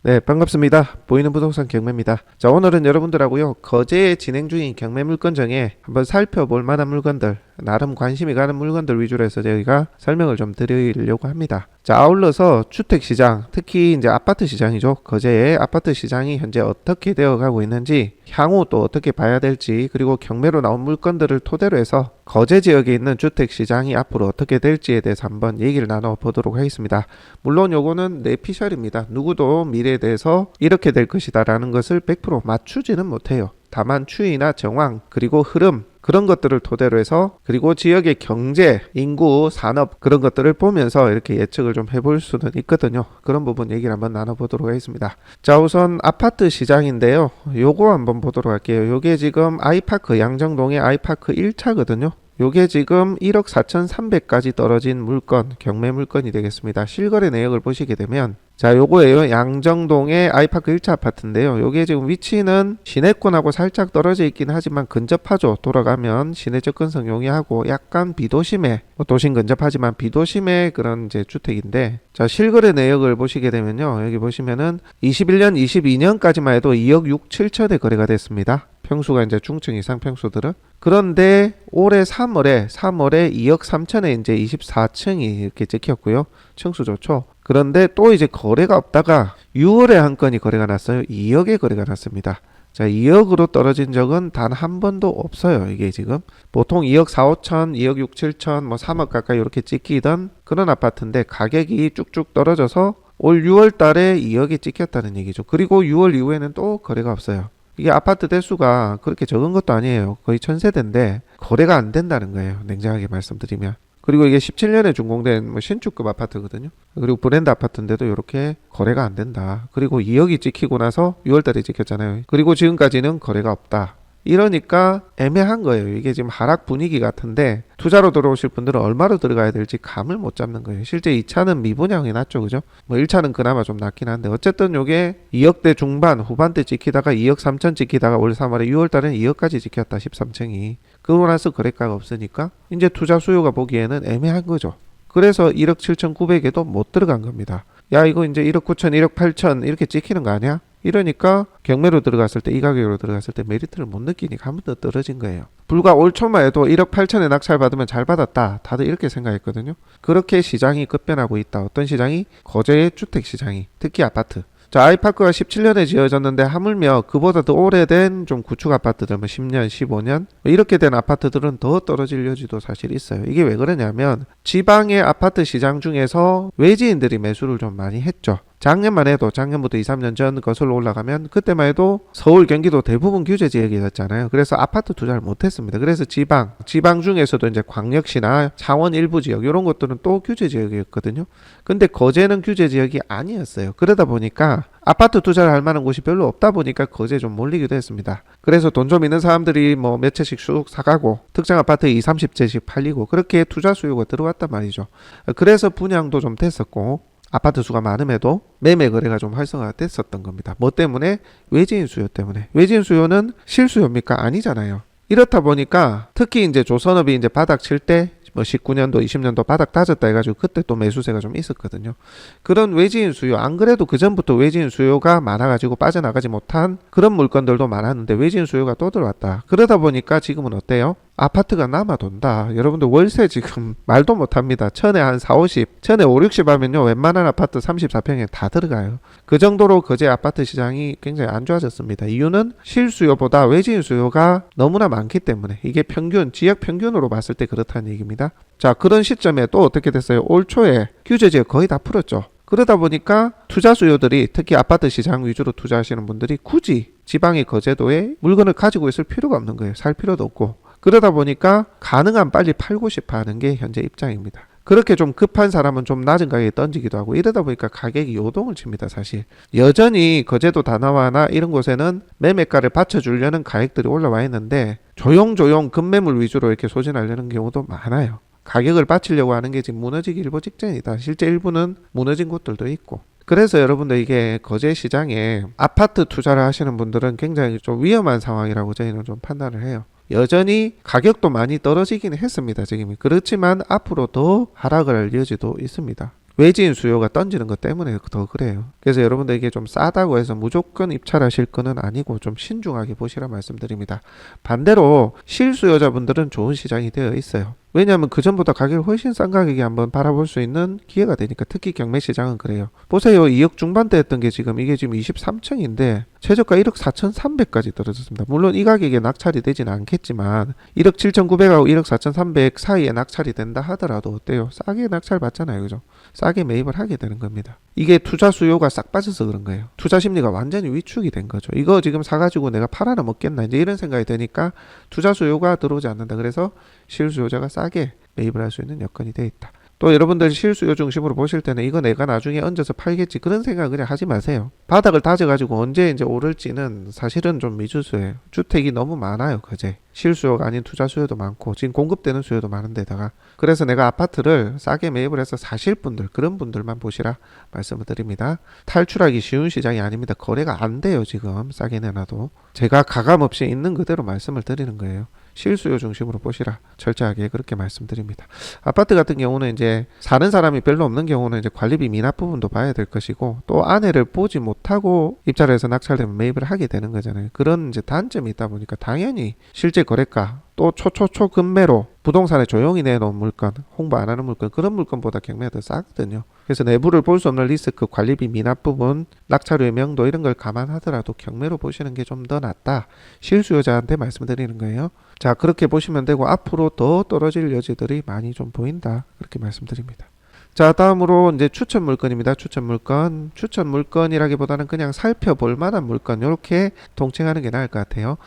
네, 반갑습니다. 보이는 부동산 경매입니다. 자, 오늘은 여러분들하고요, 거제에 진행 중인 경매 물건 중에 한번 살펴볼 만한 물건들, 나름 관심이 가는 물건들 위주로 해서 저희가 설명을 좀 드리려고 합니다. 자, 아울러서 주택시장, 특히 이제 아파트 시장이죠. 거제의 아파트 시장이 현재 어떻게 되어 가고 있는지, 향후 또 어떻게 봐야 될지, 그리고 경매로 나온 물건들을 토대로 해서 거제 지역에 있는 주택시장이 앞으로 어떻게 될지에 대해서 한번 얘기를 나눠보도록 하겠습니다. 물론 요거는 내피셜입니다. 누구도 미래에 대해서 이렇게 될 것이다 라는 것을 100% 맞추지는 못해요. 다만 추이나 정황, 그리고 흐름, 그런 것들을 토대로 해서, 그리고 지역의 경제, 인구, 산업, 그런 것들을 보면서 이렇게 예측을 좀 해볼 수는 있거든요. 그런 부분 얘기를 한번 나눠보도록 하겠습니다. 자, 우선 아파트 시장인데요, 요거 한번 보도록 할게요. 요게 지금 아이파크, 양정동의 아이파크 1차거든요. 요게 지금 1억 4,300까지 떨어진 물건, 경매 물건이 되겠습니다. 실거래 내역을 보시게 되면, 자, 요거예요. 양정동의 아이파크 1차 아파트인데요. 요게 지금 위치는 시내권하고 살짝 떨어져 있긴 하지만 근접하죠. 돌아가면 시내 접근성 용이하고 약간 비도심에, 도심 근접하지만 비도심의 그런 이제 주택인데, 자, 실거래 내역을 보시게 되면요, 여기 보시면은 21년, 22년까지만 해도 2억 6, 7천에 거래가 됐습니다. 평수가 이제 중층 이상 평수들은. 그런데 올해 3월에 2억 3천에 이제 24층이 이렇게 찍혔고요. 층수 좋죠. 그런데 또 이제 거래가 없다가 6월에 한 건이 거래가 났어요. 2억에 거래가 났습니다. 자, 2억으로 떨어진 적은 단 한 번도 없어요. 이게 지금 보통 2억 4, 5천, 2억 6, 7천, 뭐 3억 가까이 이렇게 찍히던 그런 아파트인데, 가격이 쭉쭉 떨어져서 올 6월 달에 2억에 찍혔다는 얘기죠. 그리고 6월 이후에는 또 거래가 없어요. 이게 아파트 대수가 그렇게 적은 것도 아니에요. 거의 1000세대인데 거래가 안 된다는 거예요. 냉정하게 말씀드리면. 그리고 이게 17년에 준공된 뭐 신축급 아파트거든요. 그리고 브랜드 아파트인데도 이렇게 거래가 안 된다. 그리고 2억이 찍히고 나서 6월달에 찍혔잖아요. 그리고 지금까지는 거래가 없다. 이러니까 애매한 거예요. 이게 지금 하락 분위기 같은데, 투자로 들어오실 분들은 얼마로 들어가야 될지 감을 못 잡는 거예요. 실제 2차는 미분양이 났죠, 그죠? 뭐 1차는 그나마 좀 낫긴 한데, 어쨌든 요게 2억대 중반, 후반대 찍히다가 2억 3천 찍히다가 올 3월에 6월 달에는 2억까지 찍혔다, 13층이. 그러고 나서 거래가가 없으니까 이제 투자 수요가 보기에는 애매한 거죠. 그래서 1억 7,900에도 못 들어간 겁니다. 야, 이거 이제 1억 9천, 1억 8천 이렇게 찍히는 거 아니야? 이러니까 경매로 들어갔을 때, 이 가격으로 들어갔을 때 메리트를 못 느끼니까 한 번 더 떨어진 거예요. 불과 올 초만 해도 1억 8천에 낙찰 받으면 잘 받았다, 다들 이렇게 생각했거든요. 그렇게 시장이 급변하고 있다. 어떤 시장이? 거제의 주택시장이, 특히 아파트. 자, 아이파크가 17년에 지어졌는데 하물며 그보다 더 오래된 좀 구축 아파트들, 뭐 10년, 15년 이렇게 된 아파트들은 더 떨어질 여지도 사실 있어요. 이게 왜 그러냐면, 지방의 아파트 시장 중에서 외지인들이 매수를 좀 많이 했죠. 작년만 해도, 작년부터 2, 3년 전 거슬러 올라가면 그때만 해도 서울, 경기도 대부분 규제 지역이었잖아요. 그래서 아파트 투자를 못했습니다. 그래서 지방 중에서도 이제 광역시나 창원 일부 지역 이런 것들은 또 규제 지역이었거든요. 근데 거제는 규제 지역이 아니었어요. 그러다 보니까 아파트 투자를 할 만한 곳이 별로 없다 보니까 거제에 좀 몰리기도 했습니다. 그래서 돈 좀 있는 사람들이 뭐 몇 채씩 쑥 사가고 특정 아파트 2, 30채씩 팔리고 그렇게 투자 수요가 들어왔단 말이죠. 그래서 분양도 좀 됐었고, 아파트 수가 많음에도 매매 거래가 좀 활성화가 됐었던 겁니다. 뭐 때문에? 외지인 수요 때문에. 외지인 수요는 실수요입니까? 아니잖아요. 이렇다 보니까 특히 이제 조선업이 이제 바닥 칠 때, 뭐 19년도, 20년도 바닥 다졌다 해가지고 그때 또 매수세가 좀 있었거든요. 그런 외지인 수요, 안 그래도 그 전부터 외지인 수요가 많아가지고 빠져나가지 못한 그런 물건들도 많았는데 외지인 수요가 또 들어왔다. 그러다 보니까 지금은 어때요? 아파트가 남아돈다. 여러분들 월세 지금 말도 못합니다. 천에 한 4, 50, 천에 5, 60 하면요, 웬만한 아파트 34평에 다 들어가요. 그 정도로 거제 아파트 시장이 굉장히 안 좋아졌습니다. 이유는 실수요보다 외지인 수요가 너무나 많기 때문에, 이게 평균, 지역 평균으로 봤을 때 그렇다는 얘기입니다. 자, 그런 시점에 또 어떻게 됐어요? 올 초에 규제 지역 거의 다 풀었죠. 그러다 보니까 투자 수요들이, 특히 아파트 시장 위주로 투자하시는 분들이 굳이 지방의 거제도에 물건을 가지고 있을 필요가 없는 거예요. 살 필요도 없고. 그러다 보니까 가능한 빨리 팔고 싶어 하는 게 현재 입장입니다. 그렇게 좀 급한 사람은 좀 낮은 가격에 던지기도 하고, 이러다 보니까 가격이 요동을 칩니다. 사실 여전히 거제도 다나와나 이런 곳에는 매매가를 받쳐주려는 가격들이 올라와 있는데, 조용조용 급매물 위주로 이렇게 소진하려는 경우도 많아요. 가격을 받치려고 하는 게 지금 무너지기 일보 직전이다. 실제 일부는 무너진 곳들도 있고. 그래서 여러분들, 이게 거제 시장에 아파트 투자를 하시는 분들은 굉장히 좀 위험한 상황이라고 저희는 좀 판단을 해요. 여전히 가격도 많이 떨어지긴 했습니다. 지금 그렇지만 앞으로 더 하락을 할 여지도 있습니다. 외지인 수요가 던지는 것 때문에 더 그래요. 그래서 여러분들 이게 좀 싸다고 해서 무조건 입찰하실 거는 아니고 좀 신중하게 보시라 말씀드립니다. 반대로 실수요자분들은 좋은 시장이 되어 있어요. 왜냐하면 그전보다 가격을 훨씬 싼 가격에 한번 바라볼 수 있는 기회가 되니까. 특히 경매 시장은 그래요. 보세요. 2억 중반대 했던 게 이게 지금 23층인데 최저가 1억 4,300까지 떨어졌습니다. 물론 이 가격에 낙찰이 되지는 않겠지만 1억 7,900하고 1억 4,300 사이에 낙찰이 된다 하더라도 어때요? 싸게 낙찰 받잖아요. 그죠? 싸게 매입을 하게 되는 겁니다. 이게 투자 수요가 싹 빠져서 그런 거예요. 투자 심리가 완전히 위축이 된 거죠. 이거 지금 사가지고 내가 팔아나 먹겠나 이제 이런 생각이 드니까 투자 수요가 들어오지 않는다. 그래서 실수요자가 싸게 매입을 할 수 있는 여건이 돼 있다. 또 여러분들 실수요 중심으로 보실 때는 이거 내가 나중에 얹어서 팔겠지 그런 생각 그냥 하지 마세요. 바닥을 다져가지고 언제 이제 오를지는 사실은 좀 미지수예요. 주택이 너무 많아요. 그제 실수요가 아닌 투자 수요도 많고 지금 공급되는 수요도 많은데다가 그래서 내가 아파트를 싸게 매입을 해서 사실 분들 그런 분들만 보시라 말씀을 드립니다. 탈출하기 쉬운 시장이 아닙니다. 거래가 안 돼요. 지금 싸게 내놔도 제가 가감없이 있는 그대로 말씀을 드리는 거예요. 실수요 중심으로 보시라 철저하게 그렇게 말씀드립니다. 아파트 같은 경우는 이제 사는 사람이 별로 없는 경우는 이제 관리비 미납 부분도 봐야 될 것이고 또 아내를 보지 못하고 입찰을 해서 낙찰되면 매입을 하게 되는 거잖아요. 그런 이제 단점이 있다 보니까 당연히 실제 거래가 또 초초초 급매로 부동산에 조용히 내놓은 물건, 홍보 안 하는 물건 그런 물건보다 경매가 더 싸거든요. 그래서 내부를 볼 수 없는 리스크, 관리비 미납 부분, 낙찰료의 명도 이런 걸 감안하더라도 경매로 보시는 게 좀 더 낫다. 실수요자한테 말씀드리는 거예요. 자, 그렇게 보시면 되고 앞으로 더 떨어질 여지들이 많이 좀 보인다. 그렇게 말씀드립니다. 자, 다음으로 이제 추천 물건입니다. 추천 물건. 추천 물건이라기보다는 그냥 살펴볼 만한 물건. 이렇게 동칭하는 게 나을 것 같아요.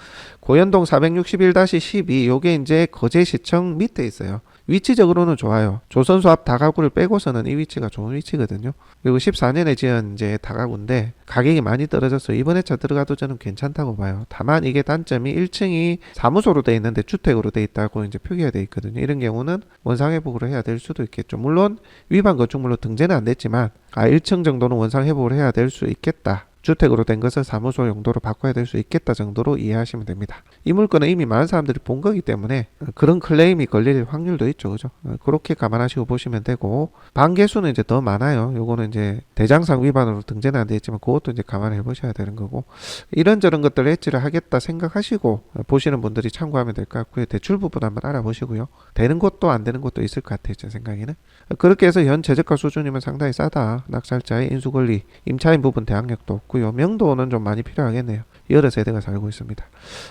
고현동 461-12. 요게 이제 거제시청 밑에 있어요. 위치적으로는 좋아요. 조선소 앞 다가구를 빼고서는 이 위치가 좋은 위치거든요. 그리고 14년에 지은 이제 다가구인데 가격이 많이 떨어졌어요. 이번에 차 들어가도 저는 괜찮다고 봐요. 다만 이게 단점이 1층이 사무소로 돼 있는데 주택으로 돼 있다고 이제 표기가 돼 있거든요. 이런 경우는 원상회복으로 해야 될 수도 있겠죠. 물론 위반 건축물로 등재는 안 됐지만 1층 정도는 원상회복을 해야 될 수 있겠다. 주택으로 된 것을 사무소 용도로 바꿔야 될 수 있겠다 정도로 이해하시면 됩니다. 이 물건은 이미 많은 사람들이 본 거기 때문에 그런 클레임이 걸릴 확률도 있죠. 그죠? 그렇게 감안하시고 보시면 되고 반개수는 이제 더 많아요. 요거는 이제 대장상 위반으로 등재는 안 되어 있지만 그것도 이제 감안해 보셔야 되는 거고 이런저런 것들을 엣지를 하겠다 생각하시고 보시는 분들이 참고하면 될 것 같고요. 대출 부분 한번 알아보시고요. 되는 것도 안 되는 것도 있을 것 같아요. 제 생각에는. 그렇게 해서 현 최저가 수준이면 상당히 싸다. 낙찰자의 인수권리, 임차인 부분 대항력도 없고요. 명도는 좀 많이 필요하겠네요. 여러 세대가 살고 있습니다.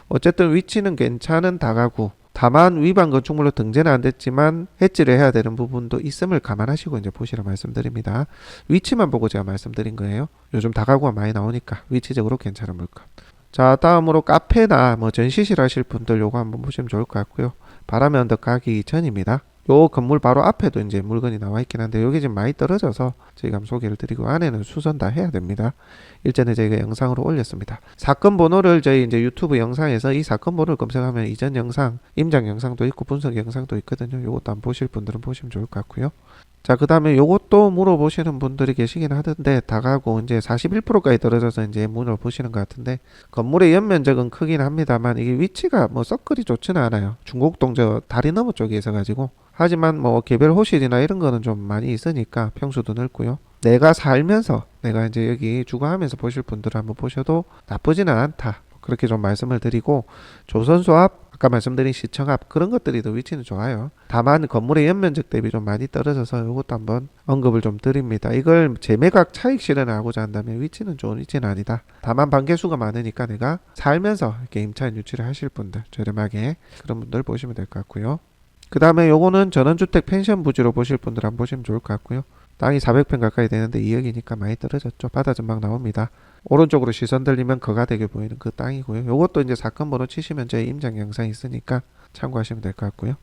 어쨌든 위치는 괜찮은 다가구. 다만 위반 건축물로 등재는 안 됐지만 해지를 해야 되는 부분도 있음을 감안하시고 이제 보시라 말씀드립니다. 위치만 보고 제가 말씀드린 거예요. 요즘 다가구가 많이 나오니까 위치적으로 괜찮은 물건. 자, 다음으로 카페나 뭐 전시실 하실 분들 요거 한번 보시면 좋을 것 같고요. 바람의 언덕 가기 전입니다. 요 건물 바로 앞에도 이제 물건이 나와 있긴 한데 여기 지금 많이 떨어져서 저희가 한번 소개를 드리고 안에는 수선 다 해야 됩니다. 일전에 저희가 영상으로 올렸습니다. 사건 번호를 저희 이제 유튜브 영상에서 이 사건 번호를 검색하면 이전 영상, 임장 영상도 있고 분석 영상도 있거든요. 요것도 한번 보실 분들은 보시면 좋을 것 같고요. 자, 그 다음에 요것도 물어보시는 분들이 계시긴 하던데 다가구 이제 41%까지 떨어져서 이제 물어보시는 것 같은데 건물의 연면적은 크긴 합니다만 이게 위치가 뭐 썩 그리 좋지는 않아요. 중곡동 저 다리 너머 쪽에 있어가지고 하지만 뭐 개별 호실이나 이런 거는 좀 많이 있으니까 평수도 넓고요. 내가 살면서 내가 이제 여기 주거하면서 보실 분들은 한번 보셔도 나쁘지는 않다. 그렇게 좀 말씀을 드리고 조선소 앞 아까 말씀드린 시청 앞 그런 것들이 더 위치는 좋아요. 다만 건물의 연면적 대비 좀 많이 떨어져서 이것도 한번 언급을 좀 드립니다. 이걸 재매각 차익 실현하고자 한다면 위치는 좋은 위치는 아니다. 다만 반개수가 많으니까 내가 살면서 이렇게 임차인 유치를 하실 분들 저렴하게 그런 분들 보시면 될 것 같고요. 그 다음에 요거는 전원주택 펜션 부지로 보실 분들 한번 보시면 좋을 것 같고요. 땅이 400평 가까이 되는데 2억이니까 많이 떨어졌죠. 바다 전망 나옵니다. 오른쪽으로 시선 들리면 거가되게 보이는 그 땅이고요. 요것도 이제 사건 번호 치시면 제 임장 영상이 있으니까 참고하시면 될 것 같고요.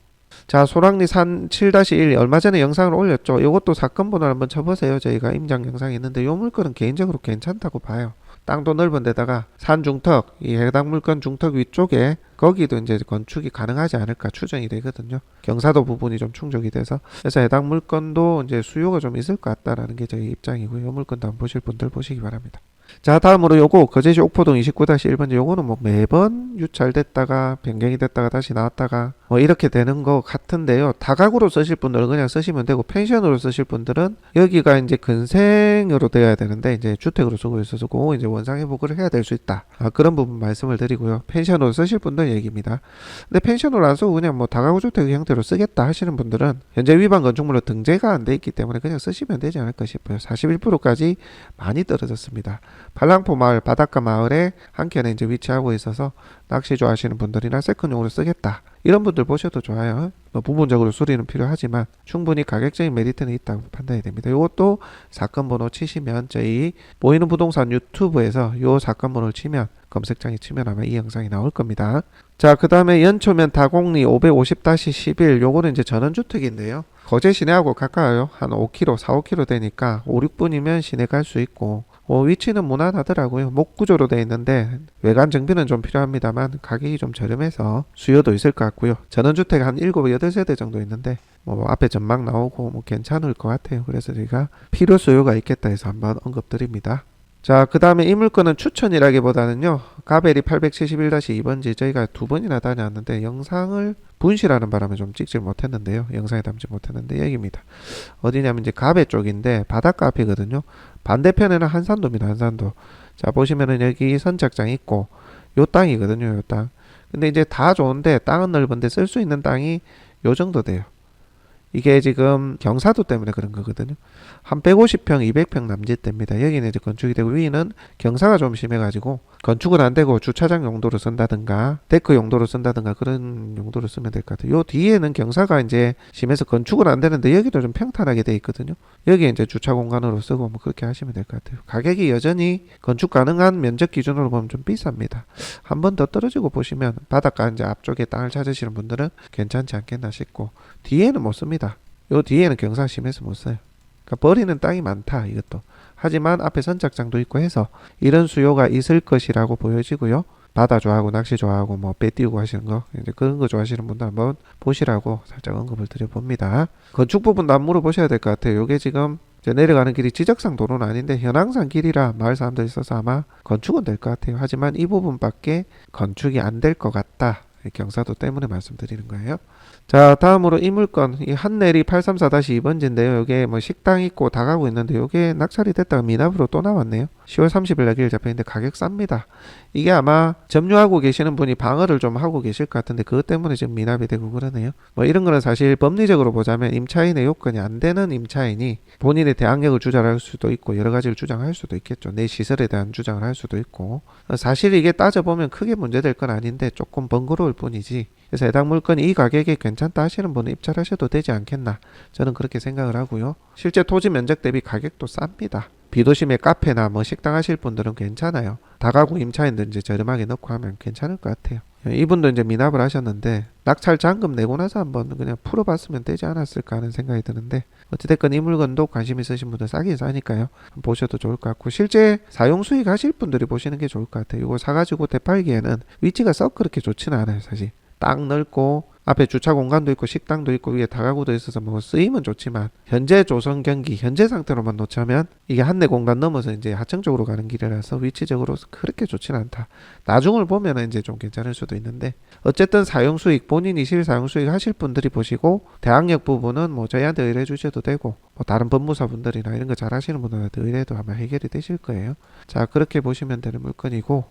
자, 소랑리 산 7-1 얼마 전에 영상을 올렸죠. 요것도 사건 번호 한번 쳐보세요. 저희가 임장 영상이 있는데 요 물건은 개인적으로 괜찮다고 봐요. 땅도 넓은 데다가 산 중턱, 이 해당 물건 중턱 위쪽에 거기도 이제 건축이 가능하지 않을까 추정이 되거든요. 경사도 부분이 좀 충족이 돼서 그래서 해당 물건도 이제 수요가 좀 있을 것 같다라는 게 저희 입장이고요. 이 물건도 한번 보실 분들 보시기 바랍니다. 자, 다음으로 요거 거제시 옥포동 29-1번지 요거는 뭐 매번 유찰됐다가 변경이 됐다가 다시 나왔다가 뭐 이렇게 되는 것 같은데요. 다가구로 쓰실 분들은 그냥 쓰시면 되고, 펜션으로 쓰실 분들은 여기가 이제 근생으로 되어야 되는데 이제 주택으로 쓰고 있어서 그 이제 원상 회복을 해야 될 수 있다. 그런 부분 말씀을 드리고요. 펜션으로 쓰실 분들 얘기입니다. 근데 펜션으로 안 쓰고 그냥 뭐 다가구 주택 형태로 쓰겠다 하시는 분들은 현재 위반 건축물로 등재가 안 돼 있기 때문에 그냥 쓰시면 되지 않을까 싶어요. 41%까지 많이 떨어졌습니다. 팔랑포 마을 바닷가 마을에 한켠에 이제 위치하고 있어서 낚시 좋아하시는 분들이나 세컨용으로 쓰겠다, 이런 분들 보셔도 좋아요. 부분적으로 수리는 필요하지만 충분히 가격적인 메리트는 있다고 판단이 됩니다. 이것도 사건 번호 치시면 저희 보이는 부동산 유튜브에서 이 사건 번호를 치면, 검색창에 치면 아마 이 영상이 나올 겁니다. 자, 그 다음에 연초면 다곡리 550-11, 요거는 이제 전원주택인데요. 거제 시내하고 가까워요. 한 5km, 4-5km 되니까 5-6분이면 시내 갈 수 있고, 위치는 무난하더라고요. 목구조로 되어 있는데 외관 정비는 좀 필요합니다만 가격이 좀 저렴해서 수요도 있을 것 같고요. 전원주택 한 7, 8세대 정도 있는데 뭐 앞에 전망 나오고 뭐 괜찮을 것 같아요. 그래서 저희가 필요 수요가 있겠다 해서 한번 언급드립니다. 자, 그 다음에 이 물건은 추천이라기보다는요, 가베리 871-2번지 저희가 2번이나 다녀왔는데 영상을 분실하는 바람에 좀 찍질 못했는데요. 영상에 담지 못했는데 여기입니다. 어디냐면 이제 가베 쪽인데 바닷가 앞이거든요. 반대편에는 한산도입니다. 한산도. 자, 보시면은 여기 선착장 있고 요 땅이거든요. 요 땅. 근데 이제 다 좋은데 땅은 넓은데 쓸 수 있는 땅이 요 정도 돼요. 이게 지금 경사도 때문에 그런 거거든요. 한 150평, 200평 남짓됩니다. 여기는 이제 건축이 되고 위는 경사가 좀 심해가지고 건축은 안 되고 주차장 용도로 쓴다든가 데크 용도로 쓴다든가 그런 용도로 쓰면 될 것 같아요. 요 뒤에는 경사가 이제 심해서 건축은 안 되는데 여기도 좀 평탄하게 돼 있거든요. 여기 이제 주차 공간으로 쓰고 뭐 그렇게 하시면 될 것 같아요. 가격이 여전히 건축 가능한 면적 기준으로 보면 좀 비쌉니다. 한 번 더 떨어지고 보시면 바닷가 이제 앞쪽에 땅을 찾으시는 분들은 괜찮지 않겠나 싶고, 뒤에는 못 씁니다. 요 뒤에는 경사 심해서 못 써요. 그러니까 버리는 땅이 많다 이것도. 하지만 앞에 선착장도 있고 해서 이런 수요가 있을 것이라고 보여지고요. 바다 좋아하고 낚시 좋아하고 뭐 배 띄우고 하시는 거, 이제 그런 거 좋아하시는 분들 한번 보시라고 살짝 언급을 드려봅니다. 건축 부분도 한번 물어보셔야 될 것 같아요. 요게 지금 내려가는 길이 지적상 도로는 아닌데 현황상 길이라 마을 사람들이 있어서 아마 건축은 될 것 같아요. 하지만 이 부분밖에 건축이 안 될 것 같다, 경사도 때문에 말씀드리는 거예요. 자, 다음으로 이 물건, 이 한내리 834-2번지인데요. 요게 뭐 식당 있고 다 가고 있는데 요게 낙찰이 됐다가 미납으로 또 나왔네요. 10월 30일 날 길 잡혀있는데 가격 쌉니다. 이게 아마 점유하고 계시는 분이 방어를 좀 하고 계실 것 같은데 그것 때문에 지금 미납이 되고 그러네요. 뭐 이런 거는 사실 법리적으로 보자면 임차인의 요건이 안 되는 임차인이 본인의 대항력을 주장할 수도 있고 여러 가지를 주장할 수도 있겠죠. 내 시설에 대한 주장을 할 수도 있고, 사실 이게 따져보면 크게 문제될 건 아닌데 조금 번거로울 뿐이지, 그래서 해당 물건이 이 가격에 괜찮다 하시는 분은 입찰하셔도 되지 않겠나, 저는 그렇게 생각을 하고요. 실제 토지 면적 대비 가격도 쌉니다. 비도심에 카페나 뭐 식당 하실 분들은 괜찮아요. 다가구 임차인들 이제 저렴하게 넣고 하면 괜찮을 것 같아요. 이분도 이제 미납을 하셨는데 낙찰 잔금 내고 나서 한번 그냥 풀어봤으면 되지 않았을까 하는 생각이 드는데, 어찌됐건 이 물건도 관심 있으신 분들 싸긴 싸니까요. 보셔도 좋을 것 같고, 실제 사용 수익 하실 분들이 보시는 게 좋을 것 같아요. 이거 사가지고 되팔기에는 위치가 썩 그렇게 좋지는 않아요. 사실 땅 넓고 앞에 주차 공간도 있고 식당도 있고 위에 다가구도 있어서 뭐 쓰임은 좋지만 현재 조성 경기 현재 상태로만 놓자면 이게 한내 공간 넘어서 이제 하청 쪽으로 가는 길이라서 위치적으로 그렇게 좋지는 않다. 나중을 보면 이제 좀 괜찮을 수도 있는데, 어쨌든 사용 수익, 본인이 실 사용 수익 하실 분들이 보시고 대항력 부분은 뭐 저희한테 의뢰해 주셔도 되고 뭐 다른 법무사 분들이나 이런 거 잘 하시는 분들한테 의뢰도 아마 해결이 되실 거예요. 자, 그렇게 보시면 되는 물건이고,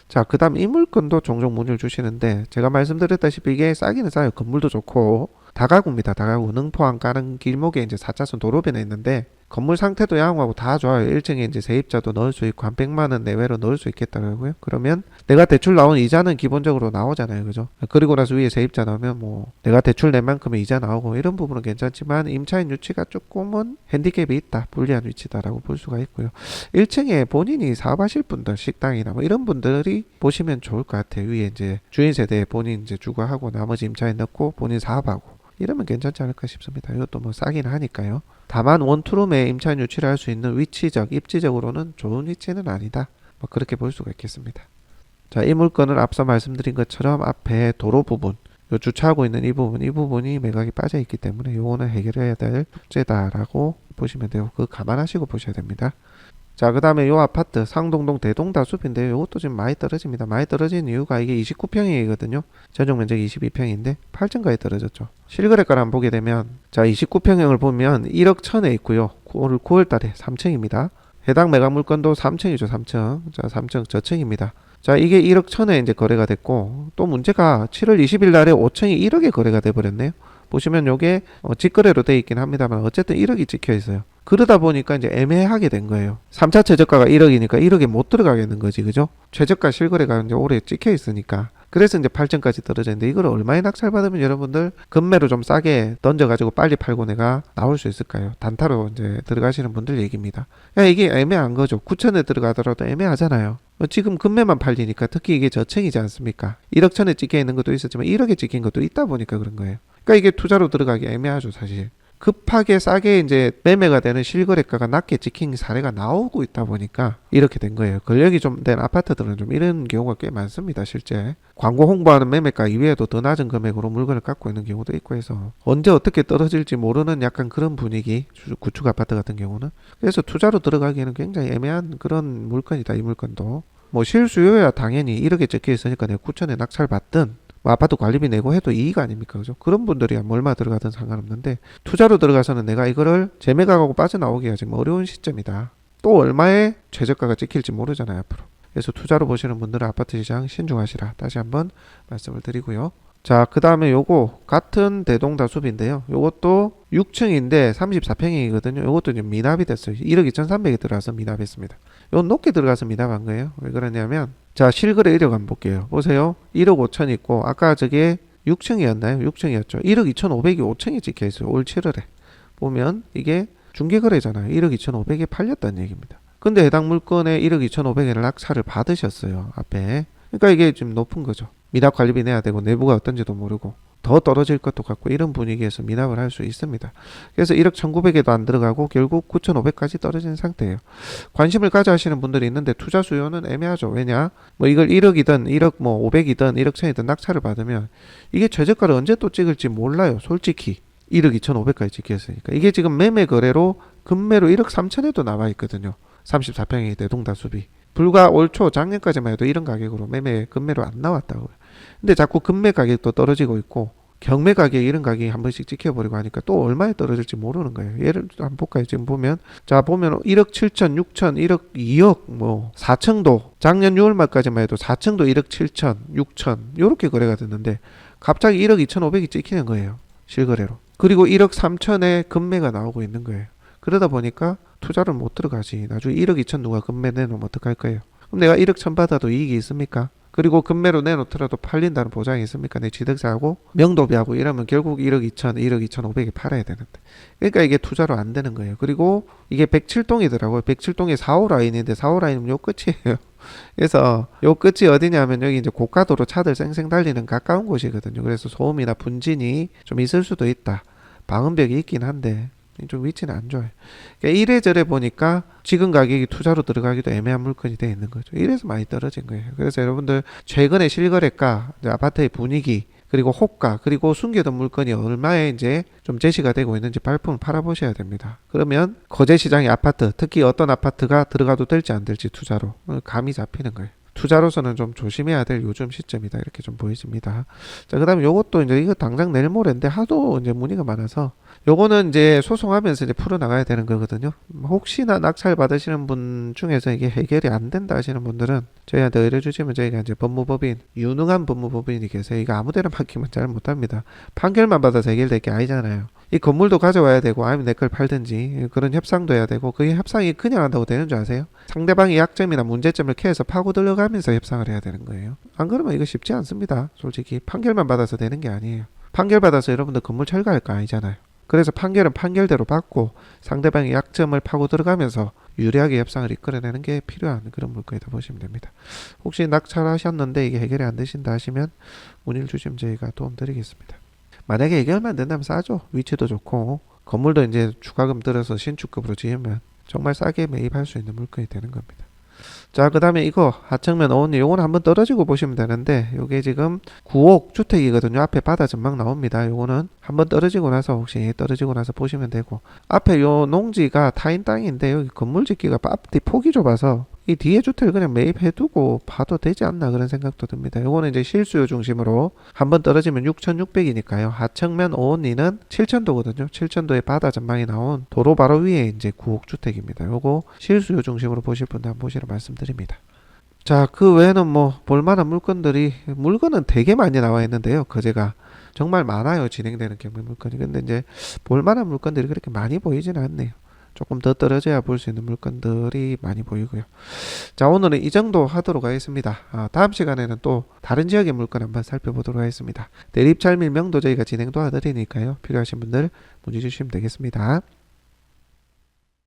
자, 그 다음 이 물건도 종종 문의를 주시는데 제가 말씀드렸다시피 이게 싸기는 싸요. 건물도 좋고 다가구입니다. 다가구 능포항 가는 길목에 이제 4차선 도로변에 있는데 건물 상태도 양호하고 다 좋아요. 1층에 이제 세입자도 넣을 수 있고 한 100만 원 내외로 넣을 수 있겠더라고요. 그러면 내가 대출 나온 이자는 기본적으로 나오잖아요. 그죠? 그리고 나서 위에 세입자 넣으면 뭐 내가 대출 낸 만큼의 이자 나오고 이런 부분은 괜찮지만 임차인 유치가 조금은 핸디캡이 있다. 불리한 위치다라고 볼 수가 있고요. 1층에 본인이 사업하실 분들, 식당이나 뭐 이런 분들이 보시면 좋을 것 같아요. 위에 이제 주인 세대에 본인 이제 주거하고 나머지 임차인 넣고 본인 사업하고 이러면 괜찮지 않을까 싶습니다. 이것도 뭐 싸긴 하니까요. 다만 원투룸에 임차인 유치를 할 수 있는 위치적, 입지적으로는 좋은 위치는 아니다. 뭐 그렇게 볼 수가 있겠습니다. 자, 이 물건은 앞서 말씀드린 것처럼 앞에 도로 부분, 요 주차하고 있는 이 부분이 매각이 빠져 있기 때문에 요거는 해결해야 될 숙제다라고 보시면 돼요. 그거 감안하시고 보셔야 됩니다. 자, 그 다음에 요 아파트 상동동 대동다숲인데 요것도 지금 많이 떨어집니다. 많이 떨어진 이유가 이게 29평이거든요. 전용 면적이 22평인데 8천가에 떨어졌죠. 실거래가를 한번 보게 되면 자 29평형을 보면 1억 1천에 있고요. 오늘 9월달에 3층입니다. 해당 매각 물건도 3층이죠. 3층. 자 3층 저층입니다. 자 이게 1억 1천에 이제 거래가 됐고 또 문제가 7월 20일 날에 5층이 1억에 거래가 돼 버렸네요. 보시면 요게 직거래로 돼 있긴 합니다만 어쨌든 1억이 찍혀 있어요. 그러다 보니까 이제 애매하게 된 거예요. 3차 최저가가 1억이니까 1억에 못 들어가겠는 거지, 그죠? 최저가 실거래가 이제 올해 찍혀 있으니까. 그래서 이제 8천까지 떨어졌는데 이걸 얼마에 낙찰받으면 여러분들 금매로 좀 싸게 던져가지고 빨리 팔고 내가 나올 수 있을까요? 단타로 이제 들어가시는 분들 얘기입니다. 야, 이게 애매한 거죠. 9천에 들어가더라도 애매하잖아요. 지금 금매만 팔리니까 특히 이게 저층이지 않습니까? 1억 천에 찍혀 있는 것도 있었지만 1억에 찍힌 것도 있다 보니까 그런 거예요. 그러니까 이게 투자로 들어가기 애매하죠, 사실. 급하게 싸게 이제 매매가 되는 실거래가가 낮게 찍힌 사례가 나오고 있다 보니까 이렇게 된 거예요. 권력이 좀 된 아파트들은 좀 이런 경우가 꽤 많습니다, 실제. 광고 홍보하는 매매가 이외에도 더 낮은 금액으로 물건을 갖고 있는 경우도 있고 해서 언제 어떻게 떨어질지 모르는 약간 그런 분위기, 구축 아파트 같은 경우는. 그래서 투자로 들어가기에는 굉장히 애매한 그런 물건이다, 이 물건도. 뭐 실수요야 당연히 1억에 적혀 있으니까 내가 9천에 낙찰 받든 뭐 아파트 관리비 내고 해도 이익 아닙니까? 그죠? 그런 분들이 뭐 얼마 들어가든 상관없는데 투자로 들어가서는 내가 이거를 재매각하고 빠져나오기가 지금 어려운 시점이다. 또 얼마의 최저가가 찍힐지 모르잖아요, 앞으로. 그래서 투자로 보시는 분들은 아파트 시장 신중하시라. 다시 한번 말씀을 드리고요. 자, 그 다음에 요거 같은 대동다숲인데요. 요것도 6층인데 34평이거든요. 요것도 지금 미납이 됐어요. 1억 2,300에 들어가서 미납했습니다. 요건 높게 들어가서 미납한 거예요. 왜 그러냐면 자, 실거래 이력 한번 볼게요. 보세요. 1억 5천 있고 아까 저게 6층이었나요? 6층이었죠. 1억 2,500이 5층이 찍혀 있어요. 올 7월에. 보면 이게 중개거래잖아요. 1억 2,500에 팔렸다는 얘기입니다. 근데 해당 물건에 1억 2,500원을 낙찰을 받으셨어요. 앞에. 그러니까 이게 좀 높은 거죠. 미납 관리비 내야 되고 내부가 어떤지도 모르고 더 떨어질 것도 같고 이런 분위기에서 미납을 할 수 있습니다. 그래서 1억 1,900에도 안 들어가고 결국 9,500까지 떨어진 상태예요. 관심을 가져 하시는 분들이 있는데 투자 수요는 애매하죠. 왜냐? 뭐 이걸 1억이든 1억 뭐 500이든 1억 1000이든 낙찰을 받으면 이게 최저가를 언제 또 찍을지 몰라요. 솔직히. 1억 2,500까지 찍혔으니까. 이게 지금 매매 거래로 금매로 1억 3천에도 나와 있거든요. 34평의 대동다숲이. 불과 올 초 작년까지만 해도 이런 가격으로 매매 금매로 안 나왔다고요. 근데 자꾸 금매 가격도 떨어지고 있고 경매 가격 이런 가격이 한 번씩 찍혀버리고 하니까 또 얼마에 떨어질지 모르는 거예요. 예를 한번 볼까요? 지금 보면 자 보면 1억 7천, 6천, 1억 2억 뭐 4층도 작년 6월 말까지만 해도 4층도 1억 7천, 6천 요렇게 거래가 됐는데 갑자기 1억 2,500이 찍히는 거예요. 실거래로. 그리고 1억 3천에 금매가 나오고 있는 거예요. 그러다 보니까 투자를 못 들어가지. 나중에 1억 2천 누가 금매 내놓으면 어떡할 거예요? 그럼 내가 1억 천 받아도 이익이 있습니까? 그리고 금매로 내놓더라도 팔린다는 보장이 있습니까? 내 취득세하고 명도비하고 이러면 결국 1억 2천, 1억 2,500에 팔아야 되는데. 그러니까 이게 투자로 안 되는 거예요. 그리고 이게 107동이더라고요. 107동에 4호 라인인데 4호 라인은 요 끝이에요. 그래서 요 끝이 어디냐면 여기 이제 고가도로 차들 쌩쌩 달리는 가까운 곳이거든요. 그래서 소음이나 분진이 좀 있을 수도 있다. 방음벽이 있긴 한데 좀 위치는 안 좋아요. 그러니까 이래저래 보니까 지금 가격이 투자로 들어가기도 애매한 물건이 되어 있는 거죠. 이래서 많이 떨어진 거예요. 그래서 여러분들 최근에 실거래가, 아파트의 분위기, 그리고 호가, 그리고 숨겨둔 물건이 얼마에 이제 좀 제시가 되고 있는지 발품을 팔아보셔야 됩니다. 그러면 거제 시장의 아파트, 특히 어떤 아파트가 들어가도 될지 안 될지 투자로 감이 잡히는 거예요. 투자로서는 좀 조심해야 될 요즘 시점이다 이렇게 좀 보여집니다. 자, 그다음에 요것도 이제 이거 당장 내일 모레인데 하도 이제 문의가 많아서 요거는 이제 소송하면서 이제 풀어나가야 되는 거거든요. 혹시나 낙찰 받으시는 분 중에서 이게 해결이 안 된다 하시는 분들은 저희한테 의뢰 주시면 저희가 이제 법무법인, 유능한 법무법인이 계세요. 이거 아무데나 맡기면 잘 못합니다. 판결만 받아서 해결될 게 아니잖아요. 이 건물도 가져와야 되고 아니면 내 걸 팔든지 그런 협상도 해야 되고 그 협상이 그냥 한다고 되는 줄 아세요? 상대방의 약점이나 문제점을 캐서 파고 들어가면서 협상을 해야 되는 거예요. 안 그러면 이거 쉽지 않습니다. 솔직히 판결만 받아서 되는 게 아니에요. 판결 받아서 여러분들 건물 철거할 거 아니잖아요. 그래서 판결은 판결대로 받고 상대방의 약점을 파고 들어가면서 유리하게 협상을 이끌어내는 게 필요한 그런 물건이다 보시면 됩니다. 혹시 낙찰하셨는데 이게 해결이 안 되신다 하시면 문의를 주시면 저희가 도움 드리겠습니다. 만약에 해결만 안 된다면 싸죠. 위치도 좋고 건물도 이제 추가금 들어서 신축급으로 지으면 정말 싸게 매입할 수 있는 물건이 되는 겁니다. 자, 그 다음에 이거 하청면 어원리 요거는 한번 떨어지고 보시면 되는데 요게 지금 9억 주택이거든요. 앞에 바다 전망 나옵니다. 요거는 한번 떨어지고 나서 혹시 떨어지고 나서 보시면 되고, 앞에 요 농지가 타인 땅인데 여기 건물 짓기가 앞뒤 폭이 좁아서 이 뒤에 주택을 그냥 매입해두고 봐도 되지 않나 그런 생각도 듭니다. 요거는 이제 실수요 중심으로 한번 떨어지면 6,600이니까요. 하청면 어원리는 7천도거든요. 7천도에 바다 전망이 나온 도로 바로 위에 이제 9억 주택입니다. 요거 실수요 중심으로 보실 분들 한번 보시라 말씀드립니다. 자, 그 외에는 뭐 볼만한 물건은 되게 많이 나와 있는데요. 거제가 정말 많아요. 진행되는 경매 물건이. 근데 이제 볼만한 물건들이 그렇게 많이 보이지는 않네요. 조금 더 떨어져야 볼 수 있는 물건들이 많이 보이고요. 자, 오늘은 이 정도 하도록 하겠습니다. 다음 시간에는 또 다른 지역의 물건 한번 살펴보도록 하겠습니다. 대립찰밀명도 저희가 진행 도와드리니까요. 필요하신 분들 문의 주시면 되겠습니다.